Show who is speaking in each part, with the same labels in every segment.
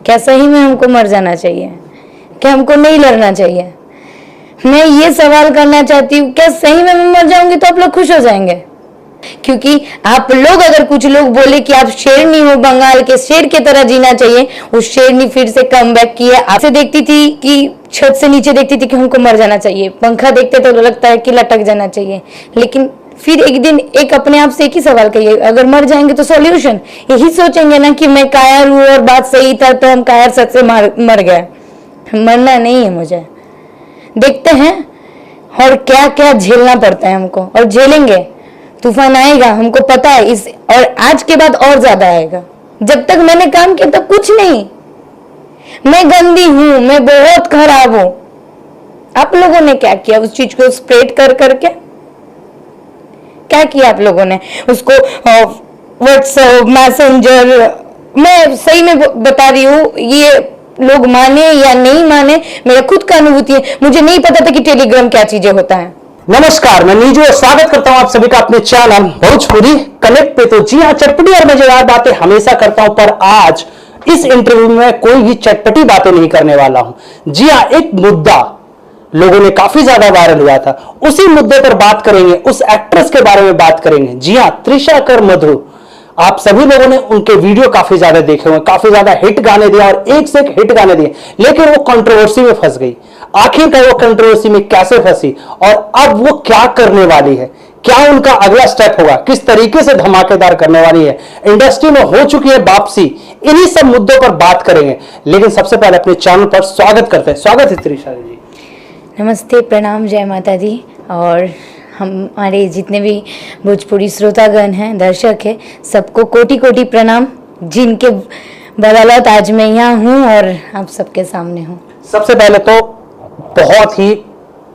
Speaker 1: क्या सही में हमको मर जाना चाहिए? क्या हमको नहीं लड़ना चाहिए? मैं ये सवाल करना चाहती हूँ, क्या सही में मैं मर जाऊंगी तो आप लोग खुश हो जाएंगे? क्योंकि आप लोग, अगर कुछ लोग बोले कि आप शेरनी हो, बंगाल के शेर की तरह जीना चाहिए, उस शेरनी फिर से कम बैक की है। आपसे देखती थी कि छत से नीचे देखती थी कि हमको मर जाना चाहिए, पंखा देखते तो लगता है कि लटक जाना चाहिए, लेकिन फिर एक दिन एक अपने आप से एक ही सवाल करिए, अगर मर जाएंगे तो सॉल्यूशन यही सोचेंगे ना कि मैं कायर हूँ और बात सही था तो हम कायर सच से मर गए। मरना नहीं है मुझे, देखते हैं और क्या क्या झेलना पड़ता है हमको, और झेलेंगे। तूफान आएगा, हमको पता है इस, और आज के बाद और ज्यादा आएगा। जब तक मैंने काम किया तब कुछ नहीं, मैं गंदी हूं, मैं बहुत खराब हूं। आप लोगों ने क्या किया? उस चीज को स्प्रेड कर करके क्या किया आप लोगों ने? उसको व्हाट्सएप, मैसेंजर, मैं सही में बता रही हूँ, ये लोग माने या नहीं माने, मेरा खुद का अनुभूति है। मुझे नहीं पता था कि टेलीग्राम क्या चीजें होता है।
Speaker 2: नमस्कार, मैं नीजू और स्वागत करता हूं आप सभी का अपने चैनल भोजपुरी कनेक्ट पे। तो जी हाँ, चटपटी और मजेदार बातें हमेशा करता हूं, पर आज इस इंटरव्यू में कोई भी चटपटी बातें नहीं करने वाला हूं। जी हाँ, एक मुद्दा लोगों ने काफी ज्यादा वायरल हुआ था, उसी मुद्दे पर बात करेंगे, उस एक्ट्रेस के बारे में बात करेंगे। जी हाँ, त्रिशा कर मधु। आप सभी लोगों ने उनके वीडियो काफी ज्यादा देखे हुए, काफी ज्यादा हिट गाने दिए और एक से एक हिट गाने दिए, लेकिन वो कंट्रोवर्सी में फंस गई। आखिरकार वो कंट्रोवर्सी में कैसे फंसी और अब वो क्या करने वाली है, क्या उनका अगला स्टेप होगा, किस तरीके से धमाकेदार करने वाली है, इंडस्ट्री में हो चुकी है वापसी, इन्हीं सब मुद्दों पर बात करेंगे। लेकिन सबसे पहले अपने चैनल पर स्वागत करते हैं। स्वागत है त्रिशा जी।
Speaker 1: नमस्ते, प्रणाम, जय माता दी। और हमारे जितने भी भोजपुरी श्रोतागण हैं, दर्शक हैं, सबको कोटि कोटि प्रणाम, जिनके बदौलत आज मैं यहाँ हूँ और आप सबके सामने हूँ।
Speaker 2: सबसे पहले तो बहुत ही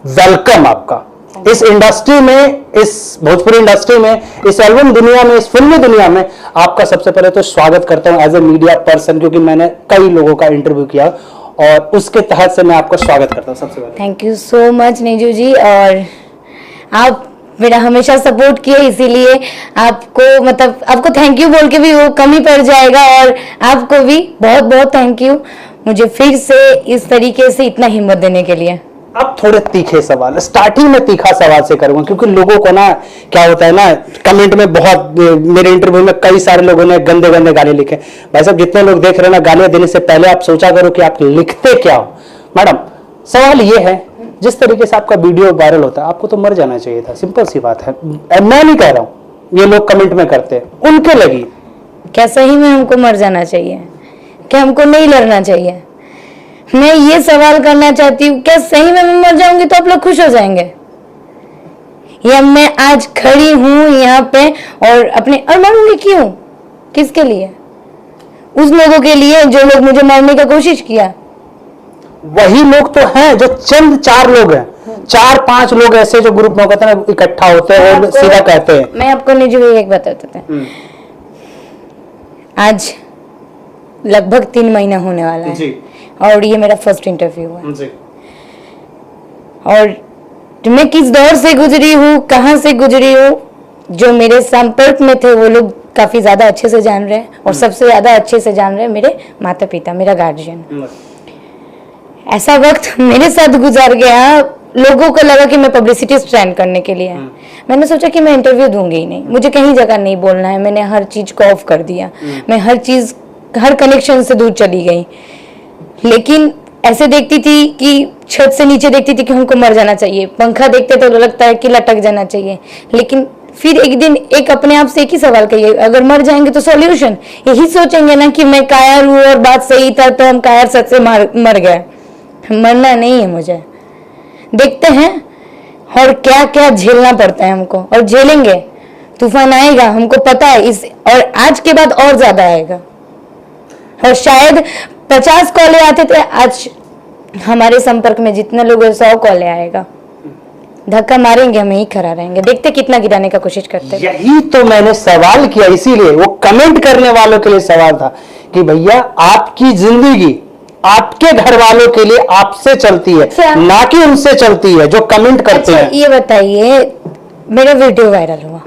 Speaker 2: वेलकम आपका इस इंडस्ट्री में, इस भोजपुरी इंडस्ट्री में, इस एल्बम दुनिया में, इस फिल्मी दुनिया में आपका सबसे पहले तो स्वागत करता हूं एज ए मीडिया पर्सन, क्योंकि मैंने कई लोगों का इंटरव्यू किया और उसके तहत से मैं आपका स्वागत करता हूं सबसे पहले।
Speaker 1: Thank you so much Niju जी, और आप मेरा हमेशा सपोर्ट किए, इसीलिए आपको, मतलब आपको थैंक यू बोल के भी वो कम ही पड़ जाएगा, और आपको भी बहुत बहुत थैंक यू मुझे फिर से इस तरीके से इतना हिम्मत देने के लिए।
Speaker 2: अब थोड़े तीखे सवाल, स्टार्टिंग में तीखा सवाल से करूंगा, क्योंकि लोगों को ना क्या होता है ना, कमेंट में बहुत, मेरे इंटरव्यू में कई सारे लोगों ने गंदे गंदे गाने लिखे। भाई साहब, जितने लोग देख रहे हैं ना, गालियां देने से पहले आप सोचा करो कि आप लिखते क्या हो। मैडम, सवाल ये है, जिस तरीके से आपका वीडियो वायरल होता है, आपको तो मर जाना चाहिए था, सिंपल सी बात है। मैं नहीं कह रहा हूं, ये लोग कमेंट में करते हैं, उनके लगी।
Speaker 1: क्या सही में हमको मर जाना चाहिए? क्या हमको नहीं लड़ना चाहिए? मैं ये सवाल करना चाहती हूँ, क्या सही में मैं मर जाऊंगी तो आप लोग खुश हो जाएंगे? या मैं आज खड़ी हूँ यहाँ पे और अपने, और मरूंगी क्यों? किसके लिए? उस लोगों के लिए जो लोग मुझे मारने की कोशिश किया।
Speaker 2: वही लोग तो हैं जो चंद 4 लोग हैं, 4-5 लोग ऐसे जो ग्रुप में कहते हैं इकट्ठा होते हैं और सीधा कहते हैं।
Speaker 1: मैं आपको निजी एक बताते हैं, आज लगभग 3 महीना होने वाला है जी। और ये मेरा फर्स्ट इंटरव्यू है जी। और मैं किस दौर से गुजरी हूँ, कहाँ से गुजरी हूँ, जो मेरे संपर्क में थे वो लोग काफी ज्यादा अच्छे से जान रहे हैं, और सबसे ज्यादा अच्छे से जान रहे हैं मेरे माता पिता, मेरा गार्जियन। ऐसा वक्त मेरे साथ गुजार गया, लोगों को लगा कि मैं पब्लिसिटी स्टैंड करने के लिए है। मैंने सोचा कि मैं इंटरव्यू दूंगी ही नहीं, मुझे कहीं जगह नहीं बोलना है, मैंने हर चीज को ऑफ कर दिया, मैं हर चीज, हर कनेक्शन से दूर चली गई। लेकिन ऐसे देखती थी कि छत से नीचे देखती थी कि हमको मर जाना चाहिए, पंखा देखते तो लगता है कि लटक जाना चाहिए, लेकिन फिर एक दिन एक अपने आप से एक ही सवाल करिए, अगर मर जाएंगे तो सॉल्यूशन यही सोचेंगे ना कि मैं कायर हूँ और बात सही था तो हम कायर सच से मर गए। मरना नहीं है मुझे, देखते हैं और क्या क्या झेलना पड़ता है हमको, और झेलेंगे। तूफान आएगा, हमको पता है इस, और आज के बाद और ज्यादा आएगा। और शायद 50 कॉले आते थे, आज हमारे संपर्क में जितने लोग 100 कॉले आएगा। धक्का मारेंगे, हम यही खड़ा रहेंगे, देखते कितना गिराने का कोशिश करते हैं।
Speaker 2: यही तो मैंने सवाल किया, इसीलिए वो कमेंट करने वालों के लिए सवाल था कि भैया आपकी जिंदगी आपके घर वालों के लिए आपसे चलती है, ना कि उनसे चलती है जो कमेंट करते हैं।
Speaker 1: ये बताइए, मेरा वीडियो वायरल हुआ,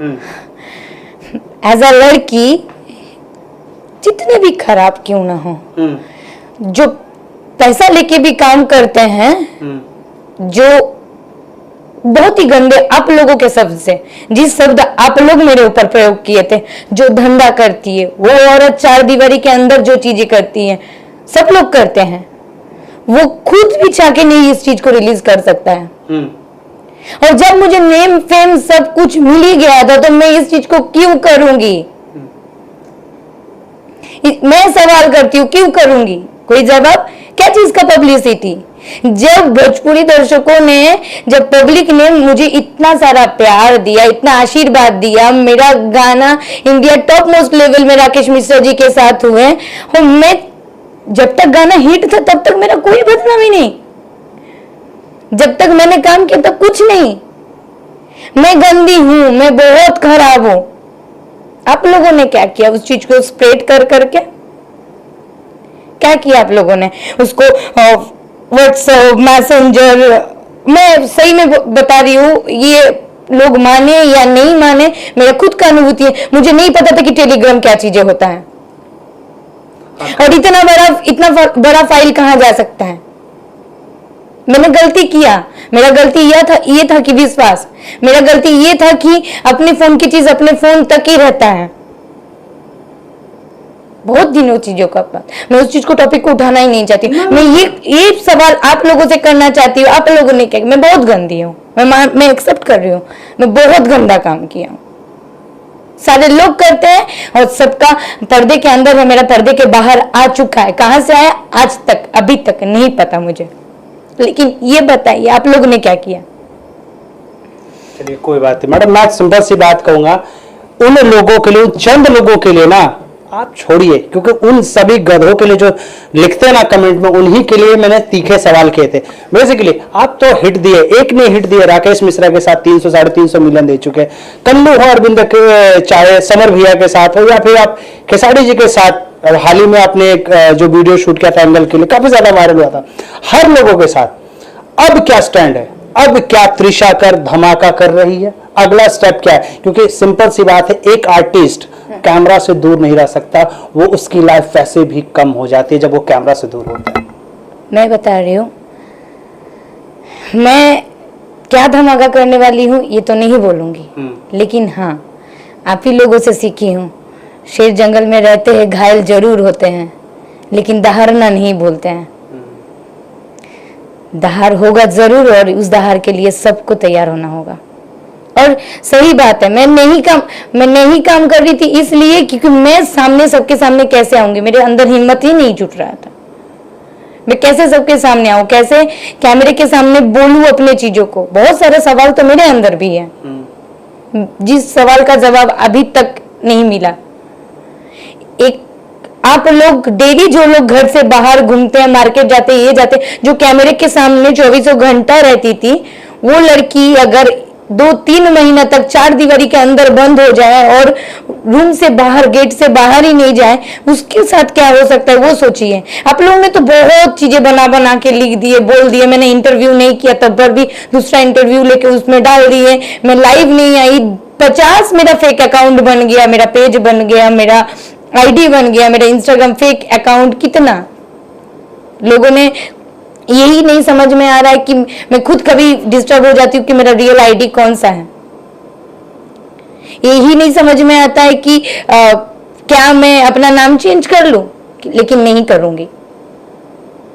Speaker 1: एज अ लड़की जितने भी खराब क्यों ना हो, जो पैसा लेके भी काम करते हैं, जो बहुत ही गंदे आप लोगों के शब्द से, जिस शब्द आप लोग मेरे ऊपर प्रयोग किए थे, जो धंधा करती है वो औरत, चार दीवारी के अंदर जो चीजें करती है सब लोग करते हैं, वो खुद भी चाह के नहीं इस चीज को रिलीज कर सकता है। और जब मुझे नेम फेम सब कुछ मिल ही गया था तो मैं इस चीज को क्यों करूंगी? मैं सवाल करती हूँ क्यों करूंगी? कोई जवाब? क्या चीज का पब्लिसिटी? जब भोजपुरी दर्शकों ने, जब पब्लिक ने मुझे इतना सारा प्यार दिया, इतना आशीर्वाद दिया, मेरा गाना इंडिया टॉप मोस्ट लेवल में राकेश मिश्रा जी के साथ हुए, और मैं जब तक गाना हिट था तब तक मेरा कोई बदनामी नहीं, जब तक मैंने काम किया तब कुछ नहीं। मैं गंदी हूं, मैं बहुत खराब हूं। आप लोगों ने क्या किया? उस चीज को स्प्रेड कर करके क्या किया आप लोगों ने? उसको व्हाट्सएप, मैसेंजर, मैं सही में बता रही हूँ, ये लोग माने या नहीं माने, मेरा खुद का अनुभूति है। मुझे नहीं पता था कि टेलीग्राम क्या चीजें होता है, और इतना बड़ा फाइल कहाँ जा सकता है। मैंने गलती किया, मेरा गलती ये था कि विश्वास, मेरा गलती ये था कि अपने फोन की चीज अपने फोन तक ही रहता है। बहुत दिनों चीजों का बात, मैं उस चीज को, टॉपिक को उठाना ही नहीं चाहती। मैं ये सवाल आप लोगों से करना चाहती हूँ। आप लोगों ने क्या, मैं बहुत गंदी हूँ, मैं एक्सेप्ट कर रही हूँ, मैं बहुत गंदा काम किया हूँ। सारे लोग करते हैं और सबका पर्दे के अंदर है, मेरा पर्दे के बाहर आ चुका है। कहां से आया आज तक, अभी तक नहीं पता मुझे। लेकिन ये बताइए आप लोगों ने क्या किया?
Speaker 2: चलिए कोई बात नहीं मैडम, मैं सिंपल सी बात कहूंगा, उन लोगों के लिए, चंद लोगों के लिए ना आप छोड़िए, क्योंकि उन सभी गधों के लिए जो लिखते हैं ना कमेंट में, उन्हीं के लिए मैंने तीखे सवाल किए थे। बेसिकली आप तो हिट दिए, एक ने हिट दिए, राकेश मिश्रा के साथ 300 साढ़े 300 मिलियन दे चुके हैं। कल्लू हो, अरविंद के, चाहे समर भैया के साथ हो, या फिर आप खेसारी जी के साथ हाल ही में आपने एक जो वीडियो शूट किया था एंगल के लिए, काफी ज्यादा वायरल हुआ था। हर लोगों के साथ अब क्या स्टैंड है? अब क्या त्रिशा कर धमाका कर रही है? अगला स्टेप क्या है? क्योंकि सिंपल सी बात है, एक आर्टिस्ट कैमरा से दूर नहीं रह सकता, वो उसकी लाइफ वैसे भी कम हो जाती है जब वो कैमरा से दूर होता है।
Speaker 1: मैं बता रही हूँ, मैं क्या धमाका करने वाली हूँ ये तो नहीं बोलूंगी, लेकिन हाँ आप ही लोगों से सीखी हूँ। शेर जंगल में रहते हैं, घायल जरूर होते हैं, लेकिन दहाड़ना नहीं बोलते हैं। दहाड़ होगा जरूर, और उस दहाड़ के लिए सबको तैयार होना होगा। और सही बात है, मैं नहीं काम कर रही थी इसलिए क्योंकि मैं सामने, सबके सामने कैसे आऊंगी, मेरे अंदर हिम्मत ही नहीं जुट रहा था। मैं कैसे सबके सामने आऊं, कैसे कैमरे के सामने बोलूं अपने चीजों को। बहुत सारे सवाल तो मेरे अंदर भी है, जिस सवाल का जवाब अभी तक नहीं मिला। एक आप लोग डेली, जो लोग घर से बाहर घूमते हैं, मार्केट जाते, ये जाते, जो कैमरे के सामने 24 घंटा रहती थी, वो लड़की अगर 2-3 महीना तक चार दीवारी के अंदर बंद हो जाए और रूम से बाहर, गेट से बाहर ही नहीं जाए, उसके साथ क्या हो सकता है वो सोचिए। आप लोगों ने तो बहुत चीजें बना के लिख दिए, बोल दिए। मैंने इंटरव्यू नहीं किया तब पर भी दूसरा इंटरव्यू लेके उसमें डाल दिए। मैं लाइव नहीं आई, 50 मेरा फेक अकाउंट बन गया, मेरा पेज बन गया, मेरा आईडी बन गया, मेरा इंस्टाग्राम फेक अकाउंट। कितना लोगों ने, यही नहीं समझ में आ रहा है कि मैं खुद कभी डिस्टर्ब हो जाती हूँ कि मेरा रियल आईडी कौन सा है। यही नहीं समझ में आता है कि क्या मैं अपना नाम चेंज कर लूं, लेकिन नहीं करूंगी।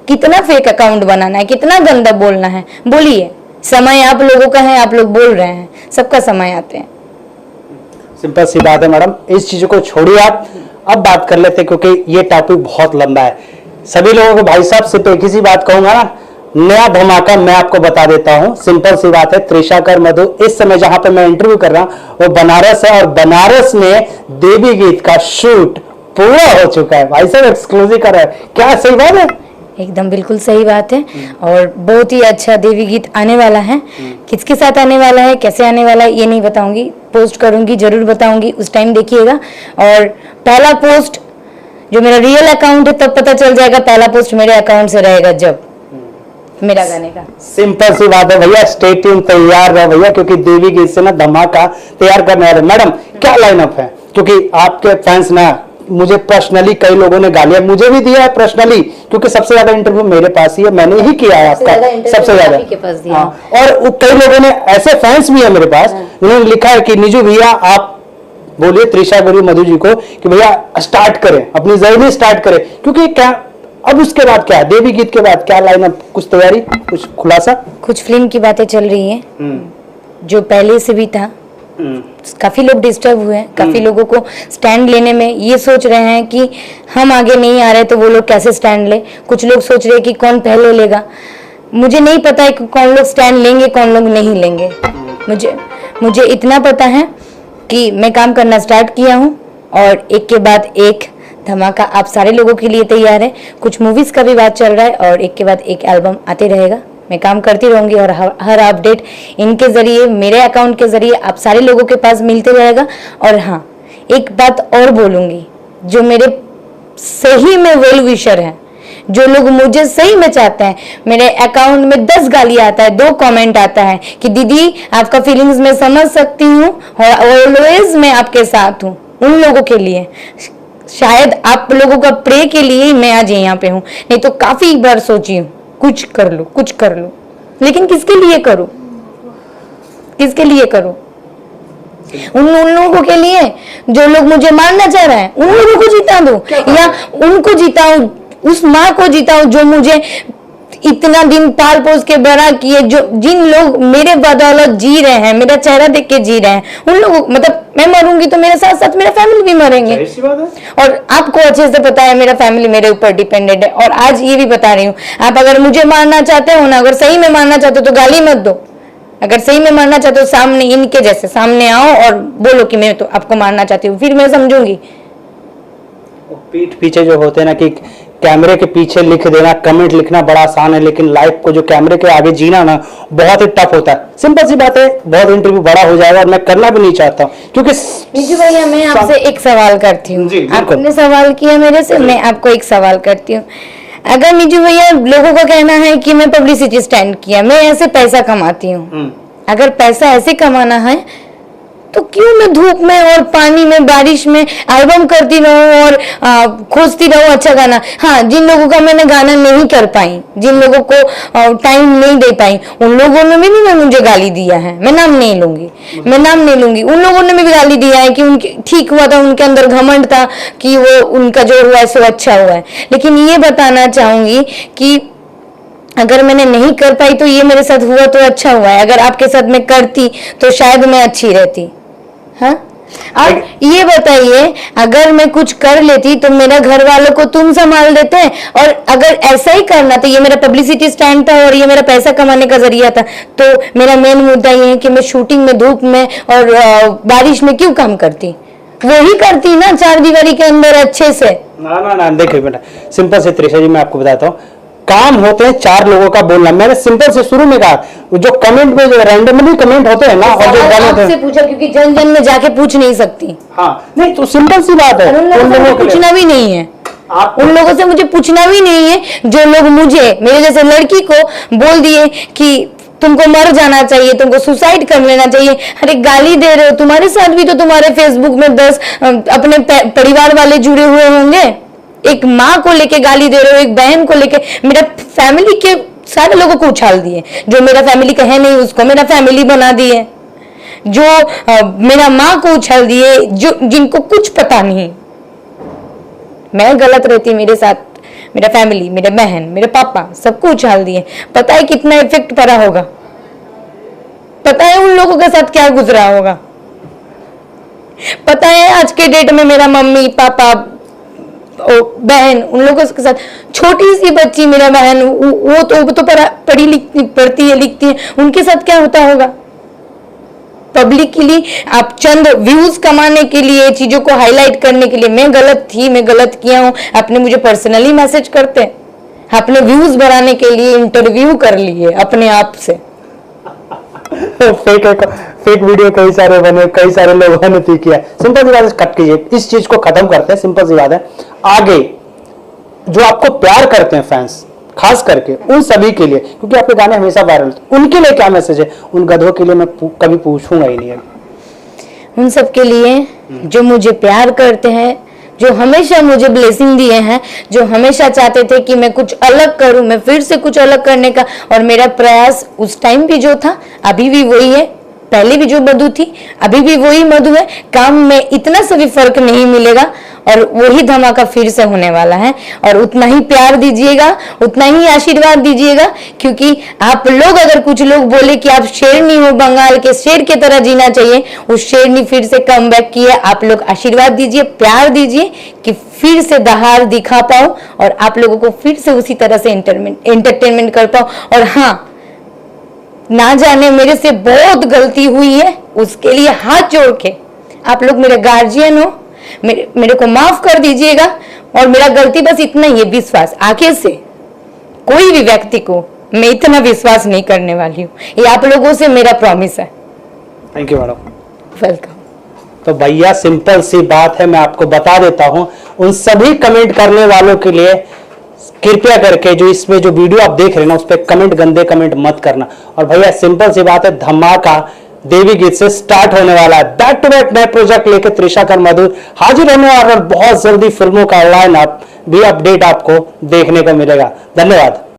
Speaker 1: कितना फेक अकाउंट बनाना है, कितना गंदा बोलना है, बोलिए। समय आप लोगों का है, आप लोग बोल रहे हैं, सबका समय आते हैं।
Speaker 2: सिंपल सी बात है मैडम, इस चीज को छोड़िए आप। अब बात कर लेते हैं, क्योंकि ये टॉपिक बहुत लंबा है। सभी लोगों को भाई साहब सिर्फ एक ही सी बात कहूंगा ना, नया धमाका मैं आपको बता देता हूं। सिंपल सी बात है, त्रिशा कर मधु इस समय जहां पे मैं इंटरव्यू कर रहा हूं वो बनारस है, और बनारस में देवी गीत का शूट पूरा हो चुका है। भाई साहब एक्सक्लूसिव कर रहा है, क्या सही बात है?
Speaker 1: एकदम बिल्कुल सही बात है। और बहुत ही अच्छा देवी गीत आने वाला है। किसके साथ आने वाला है, कैसे आने वाला है, ये नहीं बताऊंगी, पोस्ट करूंगी, जरूर बताऊंगी, उस टाइम देखिएगा। और पहला पोस्ट जो मेरा रियल अकाउंट है तब पता चल जाएगा, पहला पोस्ट मेरे अकाउंट से रहेगा जब मेरा गाने का।
Speaker 2: सिंपल सी बात है भैया, स्टे ट्यून, तैयार रहो भैया, क्योंकि देवी गीत से ना धमाका तैयार करने वाले। मैडम क्या लाइनअप है, क्योंकि आपके फैंस ना मुझे पर्सनली कई लोगों ने गालियां मुझे भी दिया है पर्सनली, क्योंकि सबसे ज्यादा इंटरव्यू मेरे पास ही है, मैंने ही किया है आपका सबसे ज्यादा। हाँ, और कई लोगों ने ऐसे फैंस भी है मेरे पास जिन्होंने लिखा है कि निजू भैया आप बोलिए त्रिशा गुरु मधु जी को कि भैया स्टार्ट करें, अपनी जर्नी स्टार्ट करें, क्योंकि क्या अब उसके बाद क्या है, देवी गीत के बाद क्या लाइन अप, कुछ तैयारी, कुछ खुलासा?
Speaker 1: कुछ फिल्म की बातें चल रही है जो पहले से भी था। काफी लोग डिस्टर्ब हुए हैं, काफी लोगों को स्टैंड लेने में ये सोच रहे हैं कि हम आगे नहीं आ रहे तो वो लोग कैसे स्टैंड ले। कुछ लोग सोच रहे हैं कि कौन पहले लेगा। मुझे नहीं पता है कि कौन लोग स्टैंड लेंगे कौन लोग नहीं लेंगे। मुझे इतना पता है कि मैं काम करना स्टार्ट किया हूँ और एक के बाद एक धमाका आप सारे लोगों के लिए तैयार है। कुछ मूवीज का भी बात चल रहा है और एक के बाद एक एल्बम आते रहेगा। मैं काम करती रहूंगी और हर अपडेट इनके जरिए, मेरे अकाउंट के जरिए आप सारे लोगों के पास मिलते रहेगा। और हाँ, एक बात और बोलूंगी, जो मेरे सही में वेल विशर हैं, जो लोग मुझे सही में चाहते हैं, मेरे अकाउंट में 10 गाली आता है, 2 कमेंट आता है कि दीदी आपका फीलिंग्स मैं समझ सकती हूँ और ऑलवेज मैं आपके साथ हूँ, उन लोगों के लिए, शायद आप लोगों का प्रे के लिए मैं आज यहाँ पे हूँ। नहीं तो काफी बार सोची हूँ कुछ कर लूं, लेकिन किसके लिए करूं? किसके लिए करूं? उन लोगों के लिए जो लोग मुझे मारना चाह रहे हैं, उन लोगों को जिता दूं या उनको जिताऊं, उस माँ को जिताऊं जो मुझे इतना दिन पाल पोस के बड़ा किए, जो जिन लोग मेरे बदौलत जी रहे हैं, मेरा चेहरा देख के जी रहे हैं, उन लोगों, मतलब मैं मरूंगी तो मेरे साथ साथ मेरा फैमिली भी मरेंगे। और आपको अच्छे से पता है मेरा फैमिली मेरे ऊपर डिपेंडेंट है। और आज ये भी बता रही हूँ, आप अगर मुझे मारना चाहते हो ना, अगर सही में मारना चाहते हो तो गाली मत दो। अगर सही में मारना चाहते हो सामने, इनके जैसे सामने आओ और बोलो कि मैं तो आपको मारना चाहती हूँ, फिर मैं समझूंगी।
Speaker 2: पीठ पीछे जो होते हैं ना कि कैमरे के पीछे लिख देना, कमेंट लिखना बड़ा आसान है, लेकिन लाइफ को जो कैमरे के आगे जीना ना बहुत ही टफ होता है। सिंपल सी बात है, बहुत इंटरव्यू बड़ा हो जाएगा और मैं करना भी नहीं चाहता हूँ, क्योंकि
Speaker 1: निजू भैया मैं आपसे एक सवाल करती हूँ। आपने सवाल किया मेरे से, मैं आपको एक सवाल करती हूँ। अगर निजू भैया लोगों का कहना है कि मैं पब्लिसिटी स्टैंड किया, मैं ऐसे पैसा कमाती हूँ, अगर पैसा ऐसे कमाना है तो क्यों मैं धूप में और पानी में बारिश में एल्बम करती रहूं और खोजती रहूं अच्छा गाना। हाँ, जिन लोगों का मैंने गाना नहीं कर पाई, जिन लोगों को टाइम नहीं दे पाई, उन लोगों ने भी मैं मुझे गाली दिया है। मैं नाम नहीं लूंगी। उन लोगों ने भी गाली दिया है कि उनके ठीक हुआ था, उनके अंदर घमंड था कि वो उनका जो हुआ है सो अच्छा हुआ है। लेकिन ये बताना चाहूंगी कि अगर मैंने नहीं कर पाई तो ये मेरे साथ हुआ तो अच्छा हुआ है, अगर आपके साथ मैं करती तो शायद मैं अच्छी रहती। हाँ, अब ये बताइए, अगर मैं कुछ कर लेती तो मेरा घर वालों को तुम संभाल देते हैं, और अगर ऐसा ही करना तो ये मेरा पब्लिसिटी स्टैंड था और ये मेरा पैसा कमाने का जरिया था, तो मेरा मेन मुद्दा ये है कि मैं शूटिंग में धूप में और बारिश में क्यों काम करती? वो ही करती ना 4 दीवारी के अंदर अच्छे से।
Speaker 2: ना देखिए बेटा, सिंपल से त्रिशा जी मैं आपको बताता हूँ, काम होते हैं 4 लोगों का बोलना। मैंने सिंपल से शुरू में कहा, जो कमेंट में जो रैंडमली कमेंट होते हैं ना, और जो गाने होते हैं,
Speaker 1: पूछा क्योंकि जन जन में जाके पूछ नहीं सकती।
Speaker 2: हाँ, नहीं तो सिंपल सी बात है,
Speaker 1: उन लोगों से पूछना भी नहीं है, उन लोगों से मुझे पूछना भी नहीं है जो लोग मुझे, मेरे जैसे लड़की को बोल दिए कि तुमको मर जाना चाहिए, तुमको सुसाइड कर लेना चाहिए। अरे गाली दे रहे हो, तुम्हारे साथ भी तो तुम्हारे फेसबुक में 10 अपने परिवार वाले जुड़े हुए होंगे। एक माँ को लेके गाली दे रहे हो, एक बहन को लेके, मेरा फैमिली के सारे लोगों को उछाल दिए। जो मेरा फैमिली का है नहीं उसको मेरा फैमिली बना दिए, जो मेरा माँ को उछाल दिए, जो जिनको कुछ पता नहीं मैं गलत रहती, मेरे साथ मेरा फैमिली, मेरे बहन, मेरे पापा, सबको उछाल दिए। पता है कितना इफेक्ट पड़ा होगा, पता है उन लोगों के साथ क्या गुजरा होगा, पता है आज के डेट में मेरा मम्मी पापा बहन, उन लोगों के साथ छोटी सी बच्ची मेरा बहन, वो तो पढ़ती है लिखती है, उनके साथ क्या होता होगा। पब्लिकली आप चंद व्यूज कमाने के लिए, चीजों को हाईलाइट करने के लिए, मैं गलत थी, मैं गलत किया हूं, आपने मुझे पर्सनली मैसेज करते, आपने व्यूज बढ़ाने के लिए इंटरव्यू कर लिए अपने आप से।
Speaker 2: फेक वीडियो कई सारे बने, कई सारे लोगों ने ठीक किया। सिंपल सी बात है, कट कीजिए, इस चीज को खत्म करते हैं। सिंपल सी बात है, आगे जो आपको प्यार करते हैं फैंस, खास करके उन सभी के लिए, क्योंकि आपके गाने हमेशा वायरल, उनके लिए क्या मैसेज है? उन गधों के लिए मैं कभी पूछूंगा ही नहीं।
Speaker 1: उन सब के लिए जो मुझे प्यार करते हैं, जो हमेशा मुझे ब्लेसिंग दिए हैं, जो हमेशा चाहते थे कि मैं कुछ अलग करूं, मैं फिर से कुछ अलग करने का, और मेरा प्रयास उस टाइम भी जो था अभी भी वही है, पहले भी जो मधु थी अभी भी वही मधु है। काम में इतना सा भी फर्क नहीं मिलेगा और वही धमाका फिर से होने वाला है। और उतना ही प्यार दीजिएगा, उतना ही आशीर्वाद दीजिएगा, क्योंकि आप लोग, अगर कुछ लोग बोले कि आप शेरनी हो, बंगाल के शेर की तरह जीना चाहिए, उस शेरनी फिर से कम बैक की है। आप लोग आशीर्वाद दीजिए, प्यार दीजिए कि फिर से दहाड़ दिखा पाऊं और आप लोगों को फिर से उसी तरह से एंटरटेनमेंट कर पाऊं। और हाँ, ना जाने मेरे से बहुत गलती हुई है, उसके लिए हाथ जोड़ के आप लोग मेरे गार्जियन हो, मेरे को माफ कर दीजिएगा। और मेरा गलती बस इतना ही है, विश्वास आगे से कोई भी व्यक्ति को मैं इतना विश्वास नहीं करने वाली हूँ, ये आप लोगों से मेरा प्रॉमिस है।
Speaker 2: Thank you madam.
Speaker 1: वेलकम।
Speaker 2: तो भैया सिंपल सी बात है, मैं आपको बता देता हूं, उन सभी कमेंट करने वालों के लिए कृपया करके जो इसमें जो वीडियो आप देख रहे हैं ना, उस पर कमेंट, गंदे कमेंट मत करना। और भैया सिंपल सी बात है, धमाका देवी गीत से स्टार्ट होने वाला है। बैक टू बैक नए प्रोजेक्ट लेके त्रिशा कर मधुर हाजिर होने वाला, और बहुत जल्दी फिल्मों का लाइन अप भी अपडेट आपको देखने को मिलेगा। धन्यवाद।